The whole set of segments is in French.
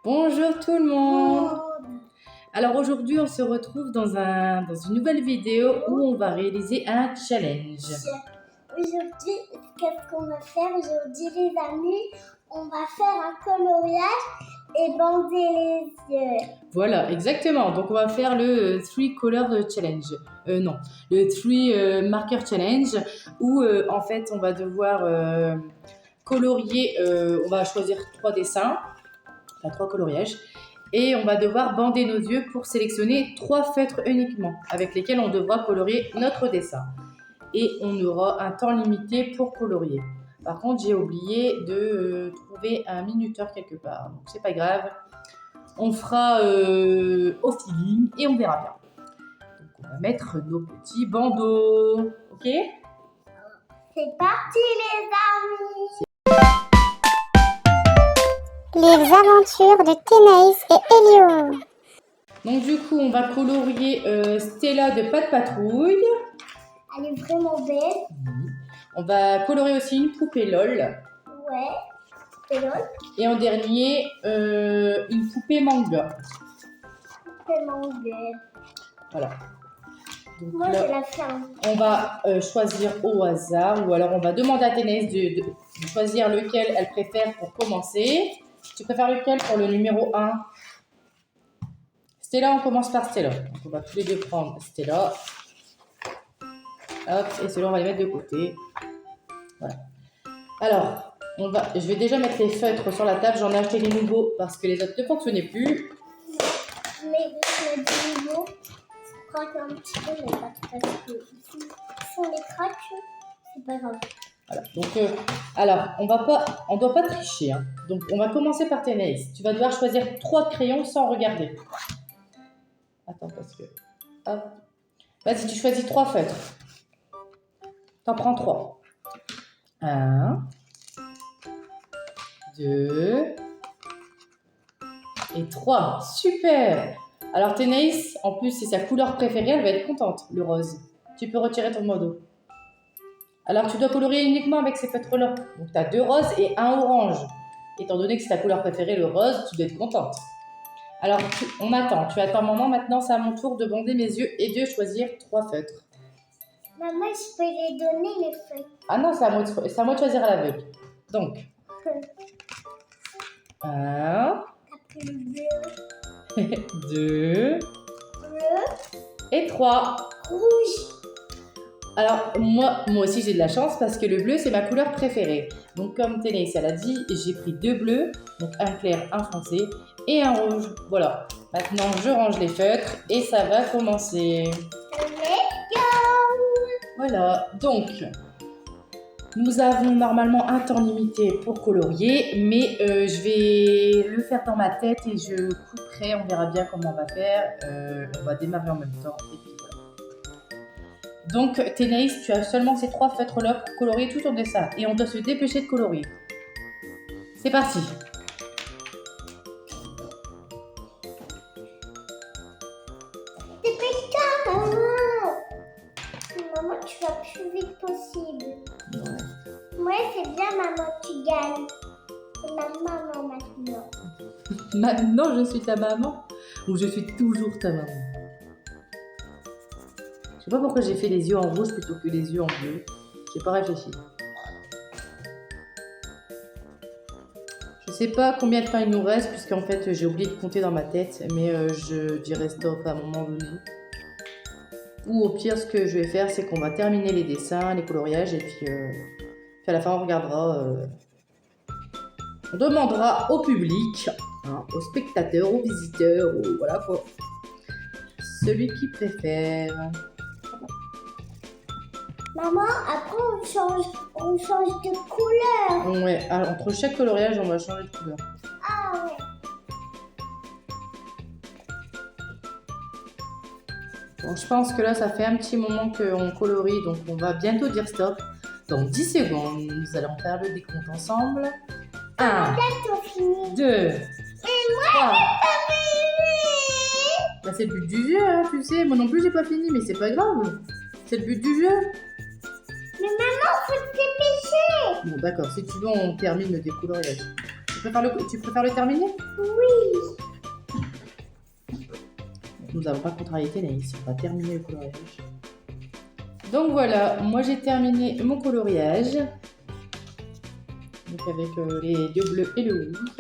Bonjour tout le monde. Alors aujourd'hui on se retrouve dans une nouvelle vidéo où on va réaliser un challenge. Aujourd'hui, qu'est-ce qu'on va faire aujourd'hui les amis? On va faire un coloriage et bander les yeux. Voilà, exactement. Donc on va faire le 3 color challenge. Non, le 3 marker challenge où en fait on va devoir colorier, on va choisir 3 dessins, enfin 3 coloriages. Et on va devoir bander nos yeux pour sélectionner 3 feutres uniquement, avec lesquels on devra colorier notre dessin. Et on aura un temps limité pour colorier. Par contre, j'ai oublié de trouver un minuteur quelque part. Donc c'est pas grave. On fera au feeling et on verra bien. Donc on va mettre nos petits bandeaux. Ok ? C'est parti les amis! Les aventures de Thénaïs et Elio. Donc du coup, on va colorier Stella de Pas de Patrouille. Elle est vraiment belle. On va colorier aussi une poupée LOL. Ouais, c'est l'autre. Et en dernier, une poupée manga. Vraiment belle. Voilà. Donc Moi, là, je la ferme. on va choisir au hasard ou alors on va demander à Thénaïs de choisir lequel elle préfère pour commencer. Tu préfères lequel pour le numéro 1? Stella, on commence par Stella. Donc on va tous les deux prendre Stella. Hop, et ceux-là, on va les mettre de côté. Voilà. Alors, je vais déjà mettre les feutres sur la table. J'en ai acheté les nouveaux parce que les autres ne fonctionnaient plus. Mais je mets du nouveau. Je craque un petit peu, mais pas tout parce que si on les craque, c'est pas grave. Voilà. Donc, alors, on doit pas tricher. Hein. Donc, on va commencer par Thénaïs. Tu vas devoir choisir 3 crayons sans regarder. Attends, parce que... Hop. Vas-y, tu choisis 3 feutres. T'en prends 3. 1, 2 et 3. Super! Alors, Thénaïs, en plus, c'est sa couleur préférée. Elle va être contente, le rose. Tu peux retirer ton bandeau. Alors, tu dois colorier uniquement avec ces feutres-là. Donc, tu as 2 roses et 1 orange. Étant donné que c'est ta couleur préférée, le rose, tu dois être contente. Alors, on attend. Tu attends maman. Maintenant, c'est à mon tour de bander mes yeux et de choisir 3 feutres. Maman, je peux les donner les feuilles. Ah non, c'est à moi de choisir à l'aveugle. Donc, 1, T'as pris le bleu, 2 bleu, et 3. rouge. Alors, moi aussi, j'ai de la chance parce que le bleu, c'est ma couleur préférée. Donc, comme Thénaïs, elle a dit, j'ai pris 2 bleus, donc un clair, un foncé et un rouge. Voilà. Maintenant, je range les feutres et ça va commencer. Let's go! Voilà. Donc, nous avons normalement un temps limité pour colorier, mais je vais le faire dans ma tête et je couperai. On verra bien comment on va faire. On va démarrer en même temps. Et puis voilà. Donc, Thénaïs, tu as seulement ces 3 feutres-là pour colorier tout ton dessin. Et on doit se dépêcher de colorier. C'est parti. Dépêche-toi, maman! Maman, tu vas plus vite possible. Ouais, c'est bien, maman, tu gagnes. C'est ma maman maintenant. Maintenant, je suis ta maman ou je suis toujours ta maman? Je sais pas pourquoi j'ai fait les yeux en rouge plutôt que les yeux en bleu. J'ai pas réfléchi. Je sais pas combien de temps il nous reste puisqu'en fait j'ai oublié de compter dans ma tête, mais je dirai stop à un moment donné. Ou au pire, ce que je vais faire, c'est qu'on va terminer les dessins, les coloriages et puis à la fin on regardera. On demandera au public, hein, aux spectateurs, aux visiteurs, voilà quoi. Celui qui préfère. Maman, après, on change de couleur. Ouais, alors, entre chaque coloriage, on va changer de couleur. Ah ouais. Bon, je pense que là, ça fait un petit moment qu'on colorie, donc on va bientôt dire stop. Dans 10 secondes, nous allons faire le décompte ensemble. 1, Bientôt fini. 2, Et moi, 3. j'ai fini. Bah, c'est le but du jeu, hein, tu sais. Moi non plus, j'ai pas fini, mais c'est pas grave. C'est le but du jeu. Mais maman, faut te dépêcher. Bon, d'accord, si tu veux, on termine le décoloriage. Tu préfères le terminer? Oui. Nous n'avons pas contrarié Ténaïs, on va terminer le coloriage. Donc voilà, moi j'ai terminé mon coloriage. Donc avec les yeux bleus et le rouge.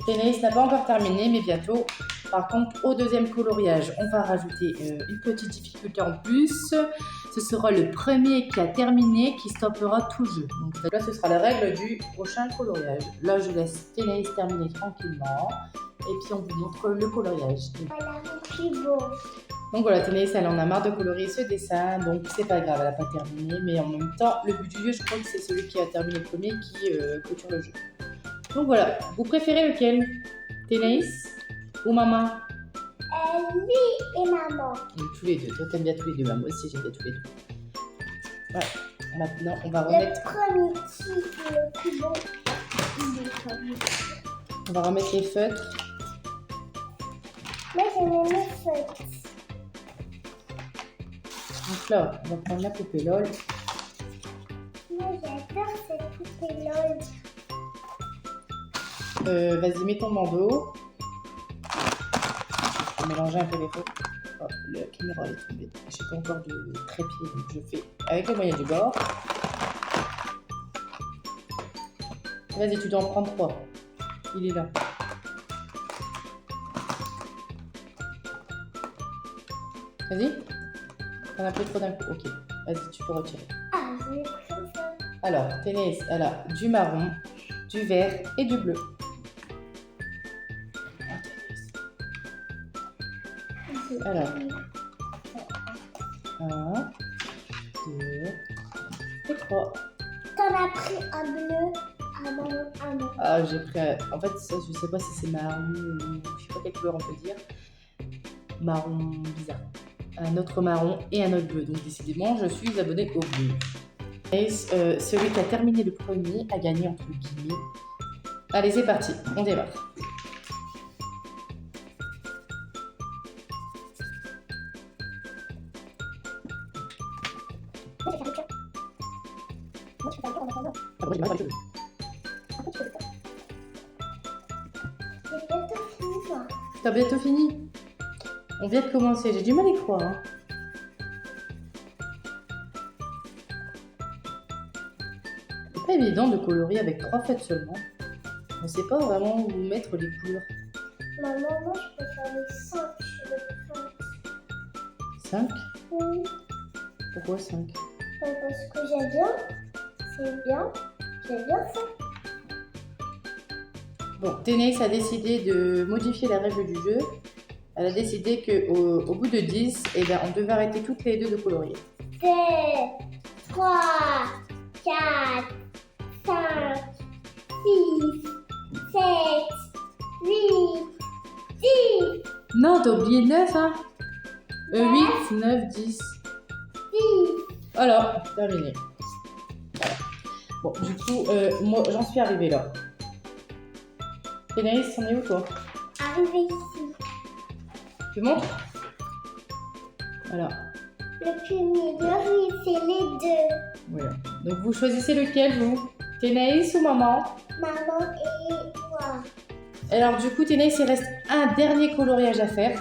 Ténaïs n'a pas encore terminé, mais bientôt. Par contre, au deuxième coloriage, on va rajouter une petite difficulté en plus. Ce sera le premier qui a terminé qui stoppera tout jeu. Donc là, ce sera la règle du prochain coloriage. Là, je laisse Ténaïs terminer tranquillement. Et puis, on vous montre le coloriage. Voilà, c'est beau. Donc voilà, Ténaïs, elle en a marre de colorier ce dessin. Donc, c'est pas grave, elle n'a pas terminé. Mais en même temps, le but du jeu, je crois que c'est celui qui a terminé le premier qui clôture le jeu. Donc voilà, vous préférez lequel? Ténaïs ou maman? Lui et maman. Tous les deux. Toi, t'aimes bien tous les deux. Moi aussi, j'aime bien tous les deux. Voilà. Maintenant, on va remettre... Le premier qui est le plus beau. Il est comme ça. On va remettre les feutres. Moi, j'aime les feutres. Donc là, on va prendre la poupée LOL. Moi, j'adore cette poupée LOL. Vas-y, mets ton bandeau. Je vais mélanger un peu les feutres. Oh, la caméra est tombée. Je n'ai pas encore de trépied, donc je fais avec le moyen du bord. Vas-y, tu dois en prendre 3. Il est là. Vas-y. T'en as pris trop d'un coup. Ok. Vas-y, tu peux retirer. Ah, je vais comme ça. Alors, Ténaïs, elle a du marron, du vert et du bleu. Alors, 1, 2 et 3. T'en as pris un bleu, un marron, un bleu. Ah, j'ai pris. En fait, ça, je sais pas si c'est marron ou je sais pas quelle couleur on peut dire. Marron bizarre. Un autre marron et un autre bleu. Donc, décidément, je suis abonnée au bleu. Et celui qui a terminé le premier a gagné entre guillemets. Allez, c'est parti. On démarre. J'ai bientôt fini, moi. T'as bientôt fini. On vient de commencer. J'ai du mal à y croire. Hein. C'est pas évident de colorier avec 3 feutres seulement. On sait pas vraiment où mettre les couleurs. Maman, moi, je préfère les 5 sur le fond. 5? Oui, Pourquoi 5? parce que j'aime bien. C'est bien. J'aime bien ça. Bon, Ténaïs a décidé de modifier la règle du jeu. Elle a décidé qu'au bout de 10, eh ben, on devait arrêter toutes les deux de colorier. 2, 3, 4, 5, 6, 7, 8, 10, Non, t'as oublié le 9, hein 8, 9, 10. 10. Voilà, terminé. Voilà. Bon, du coup, moi, j'en suis arrivée là. Ténaïs, t'en es où, toi? Arrivé ici. Tu montres? Voilà. Le premier de c'est les deux. Voilà. Donc, vous choisissez lequel, vous? Ténaïs ou maman? Maman et moi. Alors, du coup, Ténaïs, il reste un dernier coloriage à faire.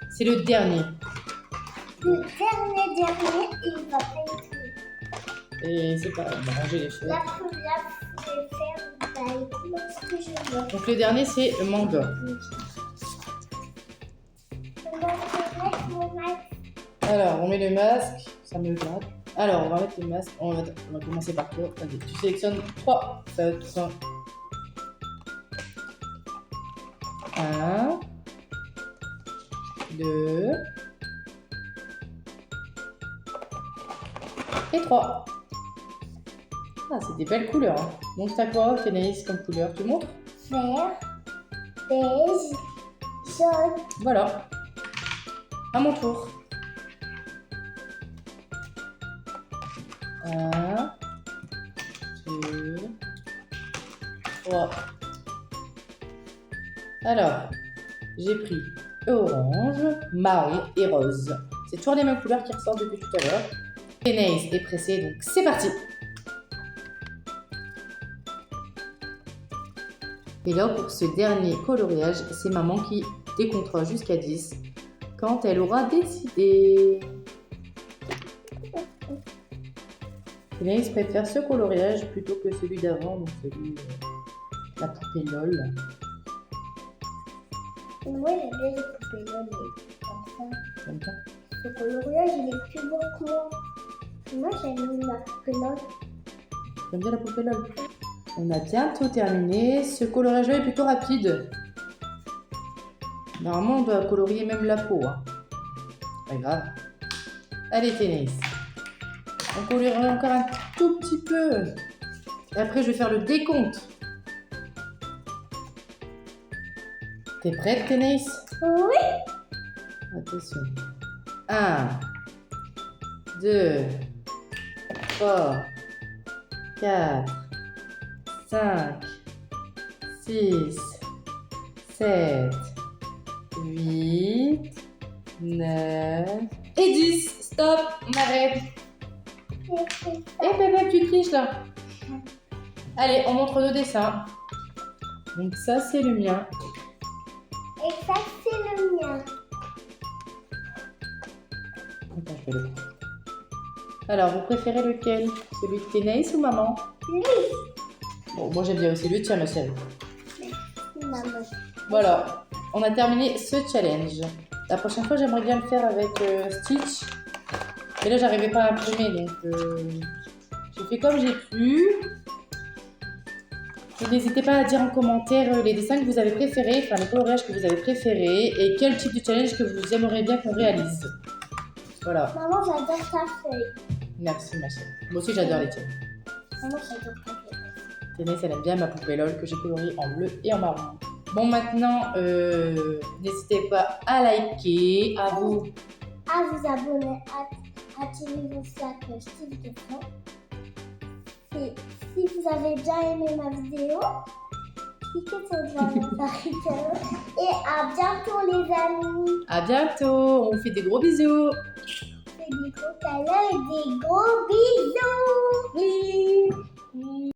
C'est le dernier. Le dernier, il va pas être tout. Et c'est pas... On va ranger les feuilles. La première, je vais faire les couleurs que je veux. Donc, le dernier, c'est le manga. On va mettre mon masque. Alors, on met le masque. Ça me gratte. Alors, on va mettre le masque. On va commencer par toi. Vas-y, tu sélectionnes 3 feutres. 1, 2 et 3. Ah, c'est des belles couleurs. Hein. Donc, t'as quoi, Ténaïs, comme couleur? Tu montres? Vert, beige, jaune. Voilà. À mon tour. 1, 2, 3. Alors, j'ai pris orange, marron et rose. C'est toujours les mêmes couleurs qui ressortent depuis tout à l'heure. Ténaïs est pressé, donc c'est parti. Et là, pour ce dernier coloriage, c'est maman qui décomptera jusqu'à 10 quand elle aura décidé. Ténaïs préfère ce coloriage plutôt que celui d'avant, donc celui la poupée LOL. Moi, j'aime bien les poupées LOL, mais comme ça. J'aime bien. Ce coloriage, il est plus beau que moi. Moi, j'aime la poupée LOL. J'aime bien la poupée LOL. On a bientôt terminé. Ce coloriage-là est plutôt rapide. Normalement, on doit colorier même la peau. Hein. Pas grave. Allez, Ténaïs. On coloriera encore un tout petit peu. Et après, je vais faire le décompte. T'es prête, Ténaïs? Oui. Attention. 1, 2, 3, 4, 5, 6, 7, 8, 9 et 10. Stop, on arrête. Eh bébé, tu triches là. Allez, on montre nos dessins. Donc ça, c'est le mien. Et ça, c'est le mien. Attends, je vais le prendre. Alors, vous préférez lequel? Celui de Ténaïs ou maman? Lui. Bon, moi j'aime bien aussi le tien, ma chérie. Maman. Voilà, on a terminé ce challenge. La prochaine fois, j'aimerais bien le faire avec Stitch. Mais là, j'arrivais pas à imprimer, donc j'ai fait comme j'ai pu. Et n'hésitez pas à dire en commentaire les dessins que vous avez préférés, enfin les coloriages que vous avez préférés et quel type de challenge que vous aimeriez bien qu'on réalise. Voilà, Maman, j'adore ta feuille. merci ma chérie. Moi aussi, j'adore les tiennes. Maman, j'adore ta feuille. Ténaïs, elle aime bien ma poupée LOL que j'ai coloriée en bleu et en marron. Bon, maintenant, n'hésitez pas à liker, à vous À vous abonner, à activer vos sacs Steve de fond. Et si vous avez bien aimé ma vidéo, cliquez sur le j'aime. Et à bientôt les amis. À bientôt, on vous fait des gros bisous. Des gros câlins et des gros bisous. Oui.